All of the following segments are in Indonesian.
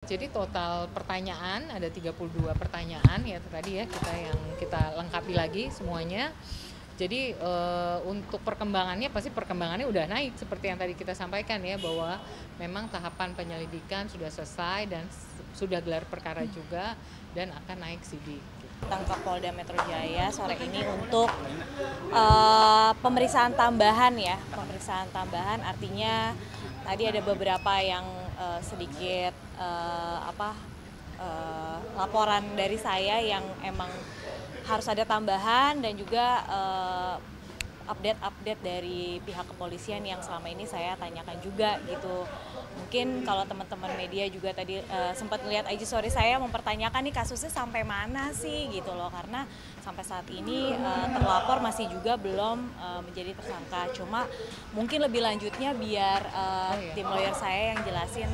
Jadi total pertanyaan ada 32 pertanyaan ya tadi ya kita lengkapi lagi semuanya. Jadi untuk perkembangannya pasti perkembangannya udah naik seperti yang tadi kita sampaikan ya, bahwa memang tahapan penyelidikan sudah selesai dan sudah gelar perkara juga dan akan naik sidik. Datang ke Polda Metro Jaya sore ini untuk pemeriksaan tambahan ya. Pemeriksaan tambahan artinya tadi ada beberapa yang sedikit laporan dari saya yang emang harus ada tambahan, dan juga update dari pihak kepolisian yang selama ini saya tanyakan juga gitu. Mungkin kalau teman-teman media juga tadi sempat melihat IG story saya mempertanyakan nih kasusnya sampai mana sih gitu loh, karena sampai saat ini terlapor masih juga belum menjadi tersangka. Cuma mungkin lebih lanjutnya biar tim lawyer saya yang jelasin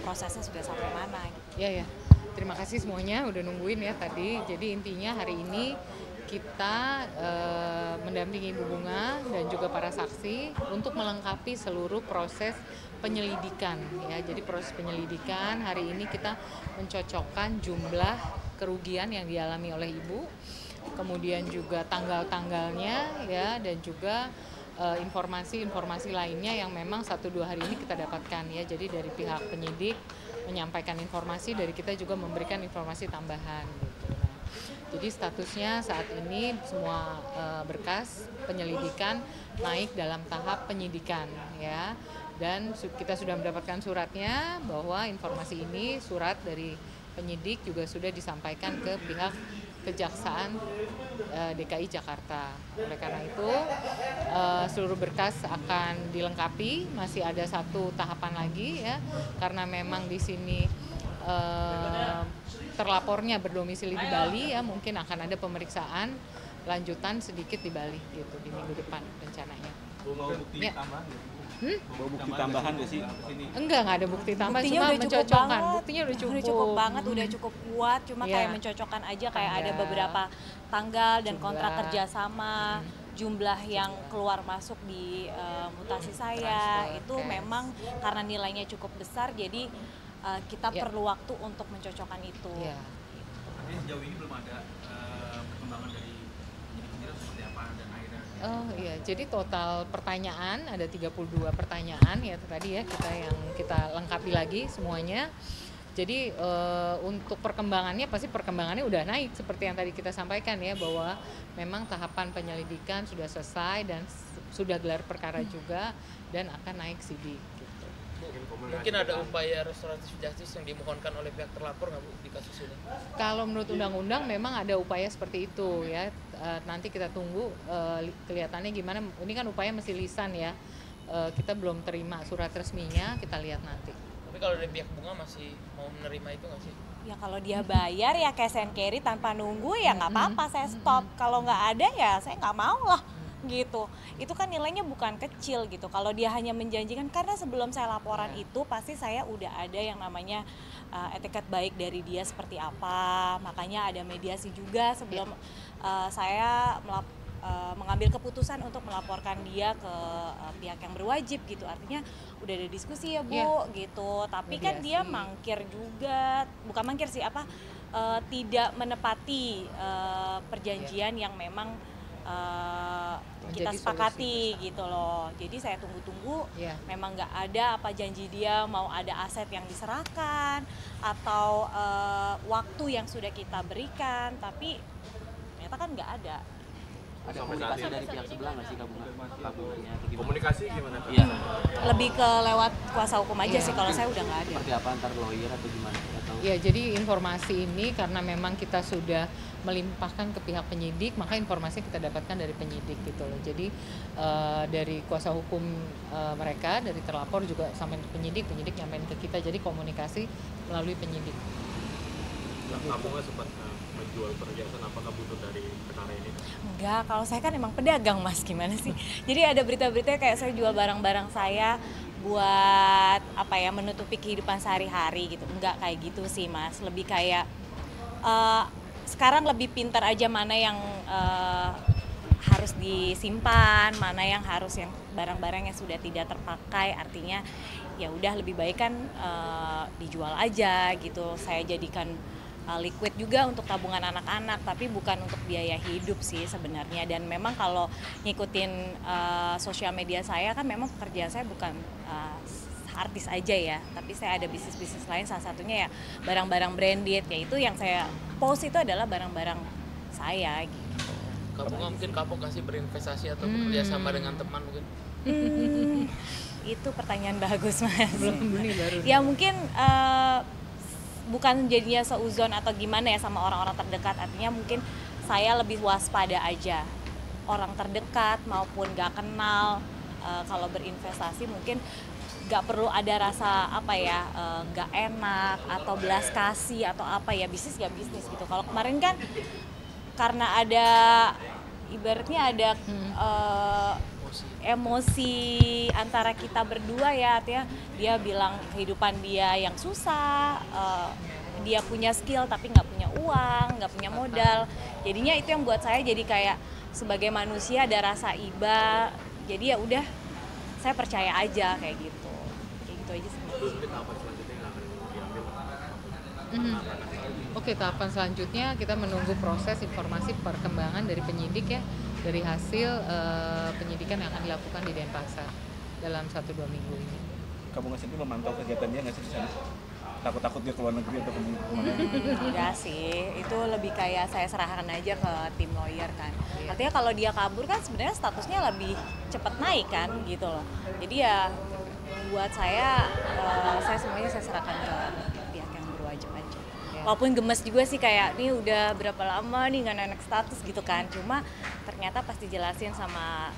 prosesnya sudah sampai mana gitu. Ya. Terima kasih semuanya udah nungguin ya tadi. Jadi intinya hari ini kita mendampingi Ibu Bunga dan juga para saksi untuk melengkapi seluruh proses penyelidikan ya. Jadi proses penyelidikan hari ini kita mencocokkan jumlah kerugian yang dialami oleh Ibu, kemudian juga tanggal-tanggalnya ya, dan juga informasi-informasi lainnya yang memang 1-2 hari ini kita dapatkan ya. Jadi dari pihak penyidik menyampaikan informasi, dari kita juga memberikan informasi tambahan gitu. Nah, jadi statusnya saat ini semua berkas penyelidikan naik dalam tahap penyidikan ya, dan kita sudah mendapatkan suratnya bahwa informasi ini, surat dari penyidik juga sudah disampaikan ke pihak Kejaksaan DKI Jakarta. Oleh karena itu seluruh berkas akan dilengkapi, masih ada satu tahapan lagi ya, karena memang di sini terlapornya berdomisili di Bali ya, mungkin akan ada pemeriksaan lanjutan sedikit di Bali gitu di minggu depan rencananya. Mau bukti Ya. tambahan? Mau bukti tambahan nggak sih? Enggak ada bukti tambahan, Buktinya cuma udah cukup mencocokkan. banget. Buktinya udah cukup. Udah cukup banget, udah cukup kuat, cuma Iya. kayak mencocokkan aja, kayak ada Tanggal. beberapa tanggal dan Jumlah. kontrak kerjasama, jumlah yang keluar masuk di mutasi saya Transfer, itu cash. memang karena nilainya cukup besar, jadi kita Ya. perlu waktu untuk mencocokkan itu. Iya. Tapi sejauh ini belum ada perkembangan dari penyidik seperti apa dan akhirnya. Oh iya, jadi total pertanyaan ada 32 pertanyaan ya tadi ya kita lengkapi lagi semuanya. Jadi untuk perkembangannya pasti perkembangannya udah naik seperti yang tadi kita sampaikan ya, bahwa memang tahapan penyelidikan sudah selesai dan sudah gelar perkara juga dan akan naik sidik gitu. Mungkin ada upaya restoratif justice yang dimohonkan oleh pihak terlapor nggak Bu di kasus ini? Kalau menurut undang-undang memang ada upaya seperti itu ya. Nanti kita tunggu kelihatannya gimana. Ini kan upaya masih lisan ya. Kita belum terima surat resminya, kita lihat nanti. Tapi kalau dari pihak Bunga masih mau menerima itu nggak sih? Ya kalau dia bayar ya cash and carry tanpa nunggu ya nggak apa-apa, saya stop. Kalau nggak ada ya saya nggak mau lah gitu. Itu kan nilainya bukan kecil gitu. Kalau dia hanya menjanjikan, karena sebelum saya laporan itu pasti saya udah ada yang namanya etiket baik dari dia seperti apa. Makanya ada mediasi juga sebelum saya mengambil keputusan untuk melaporkan dia ke pihak yang berwajib gitu. Artinya udah ada diskusi ya Bu gitu. Tapi kan dia mangkir juga, bukan mangkir sih, tidak menepati perjanjian yang memang kita sepakati gitu loh. Jadi saya tunggu-tunggu, memang nggak ada apa janji dia mau ada aset yang diserahkan atau waktu yang sudah kita berikan, tapi ternyata kan nggak ada. Ada komunikasi dari pihak sebelah nggak sih kabulnya? Komunikasi gimana? Iya. Lebih ke lewat kuasa hukum aja sih, kalau saya udah nggak ada. Seperti apa, antar lawyer atau gimana? Atau Ya, jadi informasi ini karena memang kita sudah melimpahkan ke pihak penyidik, maka informasi kita dapatkan dari penyidik gitu loh. Jadi dari kuasa hukum mereka, dari terlapor juga sampai ke penyidik nyampein ke kita. Jadi komunikasi melalui penyidik. Kamu nggak sempat menjual perhiasan, apakah butuh dari perkara ini? Enggak, kalau saya kan emang pedagang Mas, gimana sih? Jadi ada berita-berita kayak saya jual barang-barang saya buat menutupi kehidupan sehari-hari gitu. Enggak kayak gitu sih Mas, lebih kayak sekarang lebih pintar aja mana yang harus disimpan, mana yang harus yang barang-barang yang sudah tidak terpakai, artinya ya udah lebih baik kan dijual aja gitu. Saya jadikan liquid juga untuk tabungan anak-anak, tapi bukan untuk biaya hidup sih sebenarnya. Dan memang kalau ngikutin sosial media saya kan memang pekerjaan saya bukan artis aja ya, tapi saya ada bisnis-bisnis lain, salah satunya ya barang-barang branded, yaitu yang saya post itu adalah barang-barang saya gitu. Kamu mungkin kapok kasih berinvestasi atau bekerja sama dengan teman mungkin? Itu pertanyaan bagus Mas. Belum beli baru. Ya mungkin bukan jadinya seuzon atau gimana ya sama orang-orang terdekat, artinya mungkin saya lebih waspada aja. Orang terdekat maupun gak kenal, kalau berinvestasi mungkin gak perlu ada rasa apa ya, gak enak atau belas kasih atau apa ya, bisnis ya bisnis gitu. Kalau kemarin kan karena ada ibaratnya ada emosi antara kita berdua ya, artinya dia bilang kehidupan dia yang susah, dia punya skill tapi nggak punya uang, nggak punya modal, jadinya itu yang buat saya jadi kayak sebagai manusia ada rasa iba, jadi ya udah saya percaya aja kayak gitu aja sih. Oke, tahapan selanjutnya kita menunggu proses informasi perkembangan dari penyidik ya, dari hasil penyidikan yang akan dilakukan di Denpasar dalam 1-2 minggu ini. Kamu nggak sendiri memantau kegiatan dia nggak sih di sana? Takut-takut dia ke luar negeri atau kemana? Enggak sih, itu lebih kayak saya serahkan aja ke tim lawyer kan. Artinya kalau dia kabur kan sebenarnya statusnya lebih cepat naik kan gitu loh. Jadi ya buat saya semuanya saya serahkan ke pihak yang berwajib aja. Walaupun gemes juga sih kayak nih udah berapa lama nih nggak naik status gitu kan. Cuma ternyata pas dijelasin sama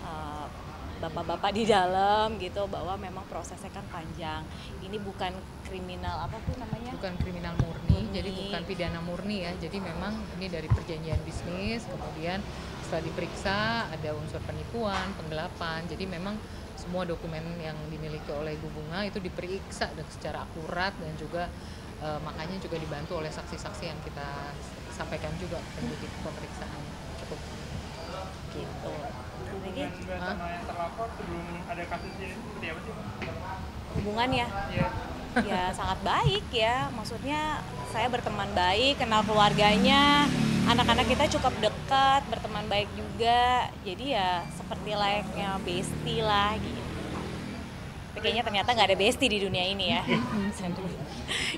bapak-bapak di dalam gitu bahwa memang prosesnya kan panjang. Ini bukan kriminal apa tuh namanya? Bukan kriminal murni, jadi bukan pidana murni ya. Jadi memang ini dari perjanjian bisnis, kemudian setelah diperiksa ada unsur penipuan, penggelapan. Jadi memang semua dokumen yang dimiliki oleh Ibu Bunga itu diperiksa secara akurat dan juga makanya juga dibantu oleh saksi-saksi yang kita sampaikan juga penyidik pemeriksaan. Cukup gitu. Lagi? Sama yang terlapor sebelum ada kasusnya ini seperti apa sih? Hubungan ya? Iya. Ya sangat baik ya, maksudnya saya berteman baik, kenal keluarganya, anak-anak kita cukup dekat, berteman baik juga, jadi ya seperti layaknya bestie lah gitu. Tapi kayaknya ternyata nggak ada bestie di dunia ini ya.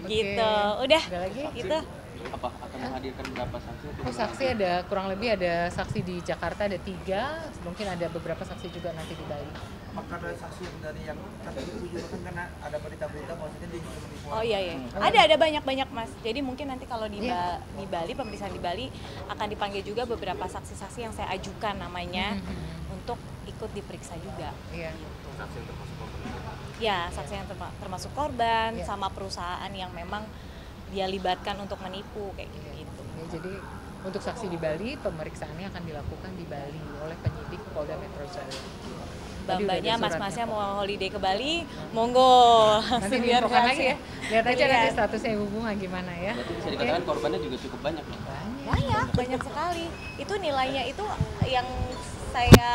Gitu, udah gitu. Apa akan menghadirkan berapa saksi? Oh, saksi ada kurang lebih ada saksi di Jakarta ada 3, mungkin ada beberapa saksi juga nanti di Bali. Apakah ada saksi dari yang tertuju juga kan karena ada berita-berita maksudnya dia juga menipu? Oh iya. Ada banyak Mas. Jadi mungkin nanti kalau di Bali, pemeriksaan di Bali akan dipanggil juga beberapa saksi-saksi yang saya ajukan namanya untuk ikut diperiksa juga. Iya. Saksi yang termasuk korban. Ya, saksi yang termasuk korban sama perusahaan yang memang dia libatkan untuk menipu kayak gitu. Ya, jadi untuk saksi di Bali pemeriksaannya akan dilakukan di Bali oleh penyidik Polda Metro Jaya. Mbak-mbaknya, mas-masnya mau holiday ke Bali, monggo. Nanti diinfokan lagi ya. Lihat aja nanti statusnya Ibu Bunga gimana ya. Berarti bisa dikatakan korbannya juga cukup banyak. Banyak sekali. Itu nilainya itu yang saya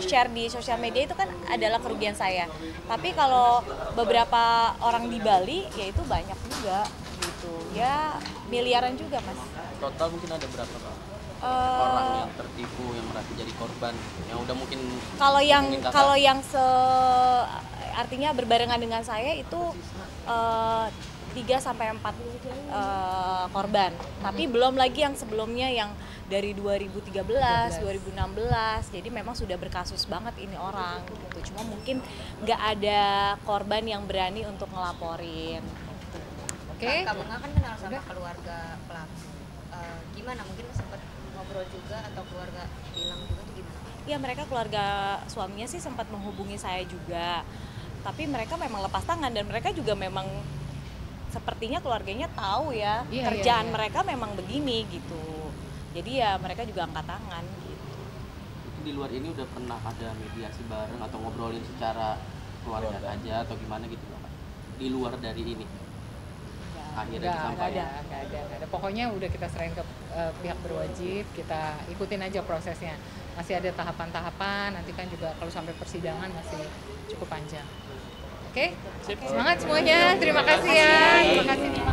share di sosial media itu kan adalah kerugian saya. Tapi kalau beberapa orang di Bali ya itu banyak juga gitu. Ya miliaran juga Mas. Total mungkin ada berapa Pak? Orang yang tertipu yang merasa jadi korban yang udah mungkin kalau yang artinya berbarengan dengan saya itu 3-4 korban. Tapi belum lagi yang sebelumnya yang dari 2013, 2016. Jadi memang sudah berkasus banget ini orang gitu. Cuma mungkin nggak ada korban yang berani untuk ngelaporin. Oke. Kak Bunga kan kenal sama keluarga pelaku. Gimana? Mungkin sempat ngobrol juga atau keluarga bilang juga tuh gimana? Ya mereka keluarga suaminya sih sempat menghubungi saya juga. Tapi mereka memang lepas tangan dan mereka juga memang sepertinya keluarganya tahu ya kerjaan mereka memang begini gitu. Jadi ya mereka juga angkat tangan gitu. Itu di luar ini udah pernah ada mediasi bareng atau ngobrolin secara keluarga aja atau gimana gitu Pak? Di luar dari ini? Akhirnya disampaikan. Nggak ada. Pokoknya udah kita serahin ke pihak berwajib, kita ikutin aja prosesnya. Masih ada tahapan-tahapan, nanti kan juga kalau sampai persidangan masih cukup panjang. Oke, semangat semuanya. Terima kasih ya. Terima kasih.